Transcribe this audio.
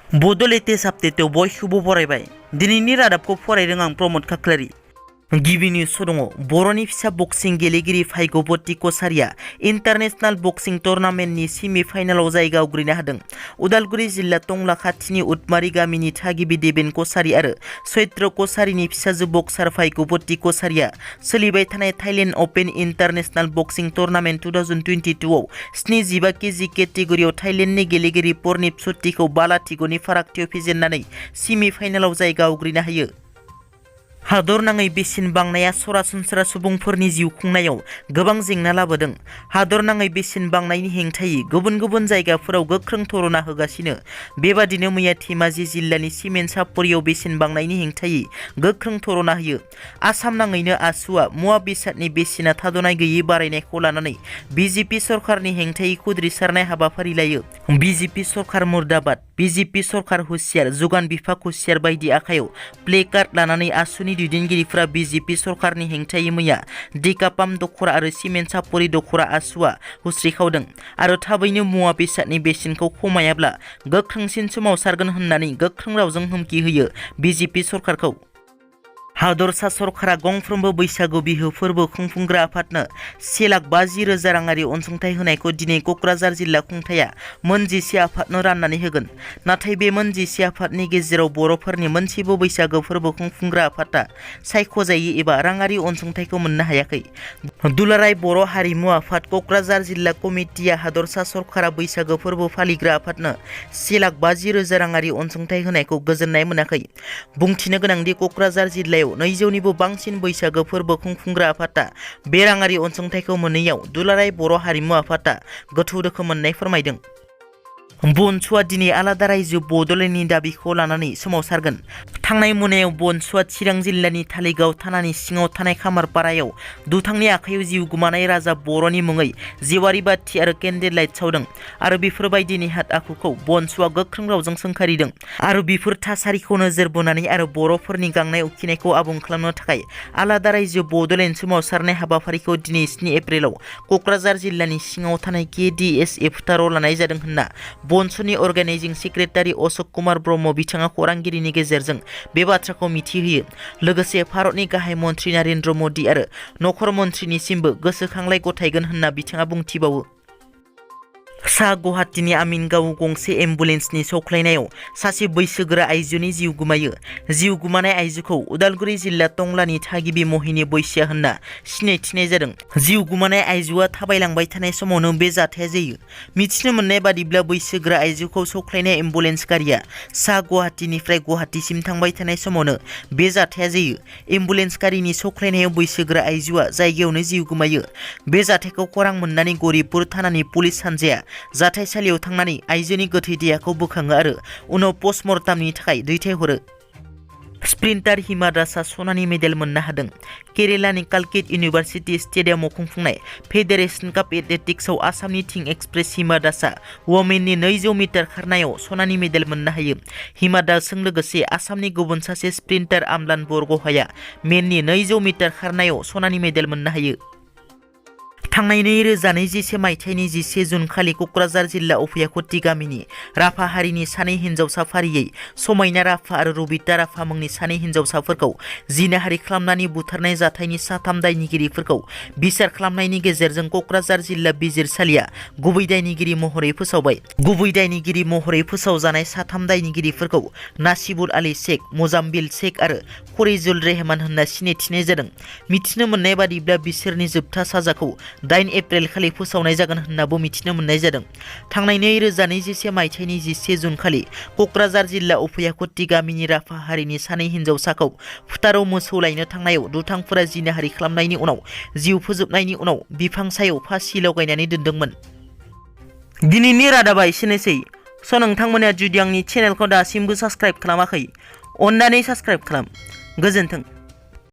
Bodo latest आपडेटआव बयखौबो बरायबाय। दिनैनि रादाबखौ फरायदों आं प्रमद खाख्लारि। गिबि निउस दङ। बर'नि फिसा बक्सिं गेलेगिरि भार्गवती कछारीया इन्टारनेशनेल बक्सिं टुर्नामेन्टनि सेमि फाइनालाव जायगा आवग्रिनो हादों। उदालगुरि जिल्ला टंला खाथिनि उदमारी गामिनि थागिबि देबेन कछारी आरो चैत्र कछारीनि फिसाजो बक्सार भार्गवती कछारीया सोलिबाय थानाय थाइलेण्ड अपेन इन्टारनेशनेल बक्सिं टुर्नामेन्ट 2022 आव 75 केजि केटेगरियाव थाइलेण्डनि गेलेगिरि परनिप सत्तीखौ बालाथिग'नि फारागथियाव फेजेननानै सेमि फाइनालाव जायगा आवग्रिनो हायो। हादरनाङै बेसेन बांनाया सरासनस्रा सुबुंफोरनि जिउ खुंनायाव गोबां जेंना लाबोदों। हादरनाङै बेसेन बांनायनि हेंथायै गुबुन गुबुन जायगाफोराव गोख्रों धरना होगासिनो। बेबादिनो मैया धेमाजि जिल्लानि सिमेन्ट सापरियाव बेसेन बांनायनि हेंथायै गोख्रों धरना होयो। आसाम नाङैनो आसुआ मुवा बेसादनि बेसेना थाद'नाय गैयै बारायनायखौ लानानै बिजेपि सरकारनि हेंथायै खुद्रिसारनाय हाबाफारि लायो। बिजेपि सरकार मुर्दाबाद, बिजेपि सरकार हुसियार, जुगान बिफा हुसियार बायदि आखायाव प्ले कार्ड लानानै आसुनि दैदेनगिरिफोरा बिजेपि सरकारनि हेंथायै मैया डेकापाम दख'रा आरो सिमेन्ट सापरि दख'रा आसुआ हुस्रिखावदों आरो थाबैनो मुवा बेसादनि बेसेनखौ खमायाब्ला गोख्रोंसिन सोमावसारगोन होननानै गोख्रों रावजों हुमखि होयो बिजेपि सरकारखौ। हादरसा सरकारा गंफ्रोमबो बैसागु बिहु फोरबो खुंफुंग्रा आफादनो 1,50,000 राङारि अनसुंथाइ होनायखौ दिनै क'क्राझार जिल्ला खुंथाया मोन 11 आफादनो राननानै होगोन। नाथाय बे मोन 11 आफादनि गेजेराव बर'फोरनि मोनसेबो बैसागु फोरबो खुंफुंग्रा आफादा सायख'जायै एबा राङारि अनसुंथाइखौ मोननो हायाखै। दुलाराय बर' हारिमु आफाद क'क्राझार जिल्ला कमिटिया हादरसा सरकारा बैसागु फोरबो फालिग्रा आफादनो 1,50,000 राङारि अनसुंथाइ होनायखौ गोजोननाय मोनाखै। बुंथिनो गोनांदि क'क्राझार जिल्लायाव 200निबो बांसिन बैसागो फोरबो खुंफुंग्रा आफादा बे राङारि अनसुंथाइखौ मोनैयाव दुलाराय बर' हारिमु आफादा गोथौ दुखु मोननाय फोरमायदों। बनसुआ दिनै आलादा रायजो बड'लेण्डनि दाबिखौ लानानै सोमावसारगोन। थांनाय मोनायाव बनसुआ चिरां जिल्लानि धालिगाव थानानि सिङाव थानाय खामारपारायाव दुथांनि आखायाव जिउ गुमानाय राजाब बर'नि मुङै जेवारि बाथि आरो केन्डेल लाइट सावदों आरो बेफोरबायदि नेहाद आखुखौ बनसुआ गोख्रों रावजों सोंखारिदों आरो बेफोर थासारिखौ नोजोर बोनानै आरो बर'फोरनि गांनाय उखैनायखौ आबुं खालामनो थाखाय आलादा रायजो बड'लेण्ड सोमावसारनाय हाबाफारिखौ दिनै 7 एप्रिलाव क'क्राझार जिल्लानि सिङाव थानाय केडिएसए फोथाराव लानाय जादों होनना बनसुनि अर्गेनाइजिं सेक्रेटारि अशोक कुमार ब्रह्म बिथाङा खौरांगिरिनि गेजेरजों बे बाथ्राखौ मिथिहोयो। लोगोसे भारतनि गाहाय मन्त्रि नरेन्द्र मोदी आरो नखर मन्थ्रिनिसिमबो गोसोखांलाय गथायगोन होनना बिथाङा बुंथिबावो। सा गुवाहाटीनि आमिनगाव गंसे एम्बुलेन्सनि सौख्लायनायाव सासे बैसोगोरा आइजोनि जिउ गोमायो। जिउ गोमानाय आइजोखौ उदालगुरि जिल्ला टंलानि थागिबि महिनी बैसोआ होनना सिनायथिनाय जादों। जिउ गोमानाय आइजोआ थाबायलांबाय थानाय समावनो बे जाथाया जायो। मिथिनो मोननाय बादिब्ला बैसोगोरा आइजोखौ सौख्लायनाय एम्बुलेन्स गारिया सा गुवाहाटीनिफ्राय गुवाहाटीसिम थांबाय थानाय समावनो बे जाथाया जायो। एम्बुलेन्स गारिनि सौख्लायनायाव बैसोगोरा आइजोआ जायगायावनो जिउ गोमायो। बे जाथायखौ खौरां मोननानै गरिबपुर थानानि पुलिस हानजाया जाथायसालियाव थांनानै आइजोनि गोथै देहाखौ बोखाङो आरो उनाव पस्टमर्टामनि थाखाय दैथायहरो। स्प्रिन्टार हिमा दासआ सनानि मेडेल मोननो हादों। केरेलानि कालकेट इउनिभार्सिटि स्टेडियामाव खुंफुंनाय फेडारेशन काप एथलेटिक्सआव आसामनि थिं एक्सप्रेस हिमा दासआ वमेननि 200 मिटार खारनायाव सनानि मेडेल मोननो हायो। हिमा दासजों लोगोसे आसामनि गुबुन सासे स्प्रिन्टार आमलान बरग'हाया मेननि 200 मिटार खारनायाव सनानि मेडेल मोननो हायो। थांनाय 2021 मायथाइनि 11 जुन खालि क'क्राझार जिल्ला अफियाखति गामिनि राभा हारिनि सानै हिनजावसा फारियै समायना राभा आरो रबिता राभा मुंनि सानै हिनजावसाफोरखौ जिनाहारि खालामनानै बुथारनाय जाथायनि 3 दायनिगिरिफोरखौ बिसार खालामनायनि गेजेरजों क'क्राझार जिल्ला बिजिरसालिया गुबै दायनिगिरि महरै फोसावबाय। गुबै दायनिगिरि महरै फोसावजानाय 3 दायनिगिरिफोरखौ नासिबुल आली शेख, मोजाम्बिल शेख आरो फरिजुल रहमान होनना सिनायथिनाय जादों। मिथिनो मोननाय बादिब्ला बिसोरनि जोबथा साजाखौ 9 एप्रिल खालि फोसावनाय जागोन होननाबो मिथिनो मोननाय जादों। थांनाय 2021 मायथाइनि 11 जुन खालि क'क्राझार जिल्ला अफियाखति गामिनि राभा हारिनि सानै हिनजावसाखौ फोथाराव मोसौ लायनो थांनायाव दुथांफोरा जिनाहारि खालामनायनि उनाव जिउ फोजोबनायनि उनाव बिफां सायाव फासि लगायनानै दोनदोंमोन। दिनैनि रादाबा एसेनोसै। नोंथांमोना जुदि आंनि चेनेलखौ दासिमबो साबस्क्राइब खालामाखै अन्नानै साबस्क्राइब खालाम। गोजोन्थों।